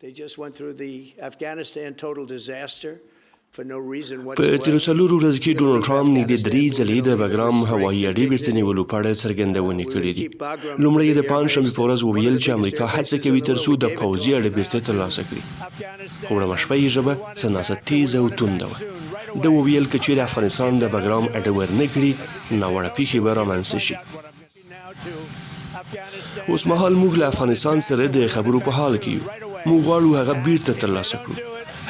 They just went through the Afghanistan total disaster for no reason په whatsoever. تیرو څلورو ورځو کې ډونالډ ټرمپ نږدې 3 ځلې د بګرام هوایي اډې بیرته نیولو په اړه څرګندونې کړې دي. لومړی یې د پنجشنبې په ورځ وویل چې امریکا هڅه کوي ترڅو د پوځي اډې بیرته ترلاسه کړي، خو وړمه شپه یې ژبه څه ناڅه تیزه او تونده وه. ده وویل که چیرې افغانستان د بګرام اډه ورنه کړي ناوړه پیښې به رامنځته شي. اوس مهال موږ له افغانستان سره د خبرو په حال کې یو. موږ غواړو هغه بیرته ترلاسه کړو،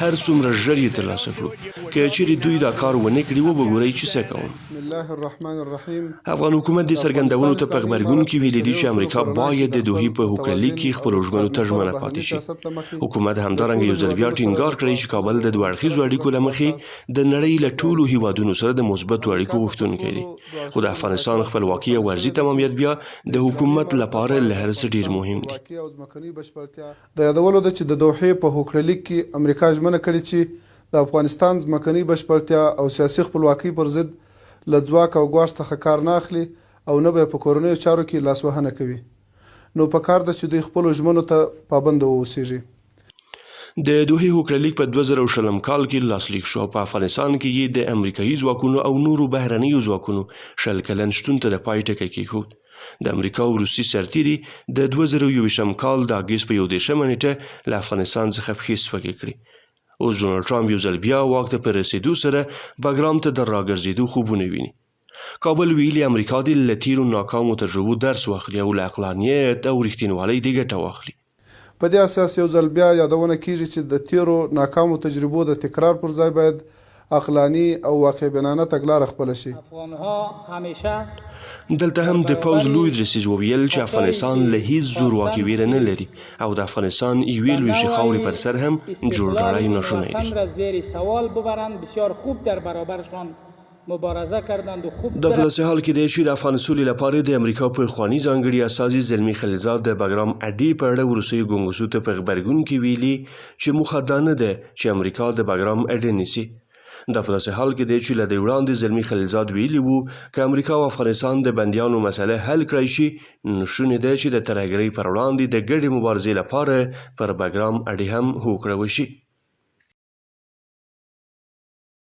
هر څومره ژر یې ترلاسه کړو. که چیرې دوی دا کار ونه کړي وګورئ چې څه کوم. بسم الله الرحمن الرحیم. افغان حکومت د څرګندونو ته په غبرګون کې ویلي دي چې امریکا باید د دوحې په هوکړلیک کې خپلو ژمنو ته ژمنه پاتې شي. حکومت همدارنګه یو ځل بیا ټینګار کړی چې کابل د دوه اړخیزو اړیکو له مخې د نړۍ له ټولو هیوادونو سره د مثبتو اړیکو غوښتونکی دی، خو د افغانستان خپلواکي او ارضي تمامیت بیا د حکومت لپاره له هر څه ډیر مهم دی. د یادولو ده چې د دوحې په هوکړلیک کې امریکا ژمنه کړې چې د افغانستان ځمکنۍ بشپړتیا او سیاسي خپلواکۍ پر ضد له ځواک او ګواښ څخه کار نه اخلي او نه به په کورنیو چارو کې لاسوهنه کوي. نو پکار ده چې دوی خپلو ژمنو ته پابند واوسیږي. د دوحې هوکړلیک په 2020 کال کې لاسلیک شو. په افغانستان کې یې د امریکایي ځواکونو او نورو بهرنیو ځواکونو 20 کلن شتون ته د پای ټکی کېښود. د امریکا او روسي سرتیري د 2021 کال د اګست په 21 نیټه له افغانستان څخه پښې سپکې کړې. اوس ډونالډ ټرمپ یو ځل بیا واک ته په رسېدو سره بګرام ته د راګرځېدو خوبونه ویني. کابل ویلي امریکا دې له تیرو ناکامو تجربو درس واخلي او له عقلانیت او رښتینولۍ دې ګټه واخلي. په دې اساس یو ځل بیا یادونه کیږي چې د تیرو ناکامو تجربو د تکرار پر ځای باید عقلاني او واقع بینانه تګلاره خپله شي. دلته هم د پوځ لوی درسیز وویل چې افغانستان له هیڅ زورواکۍ ویره نه لري او د افغانستان یوې لویشتې خاورې پر سر هم جوړجاړی ناشونی دی. دا په داسې حال کې دی چې د افغان سولې لپاره د امریکا پخواني ځانګړي استازي زلمي خلیلزاد د بګرام اډې په اړه وروستیو ګنګوسو ته په غبرګون کې ویلي چې موخه دا نه ده چې امریکا د بګرام اډې نیسي. دا په داسې حال کې دی چې له دې وړاندې زلمي خلیلزاد ویلي وو که امریکا او افغانستان د بندیانو مسله حل کړی شي نو شونې ده چې د ترهګرۍ پر وړاندې د ګډې مبارزې لپاره پر بګرام اډې هم هوکړه وشي.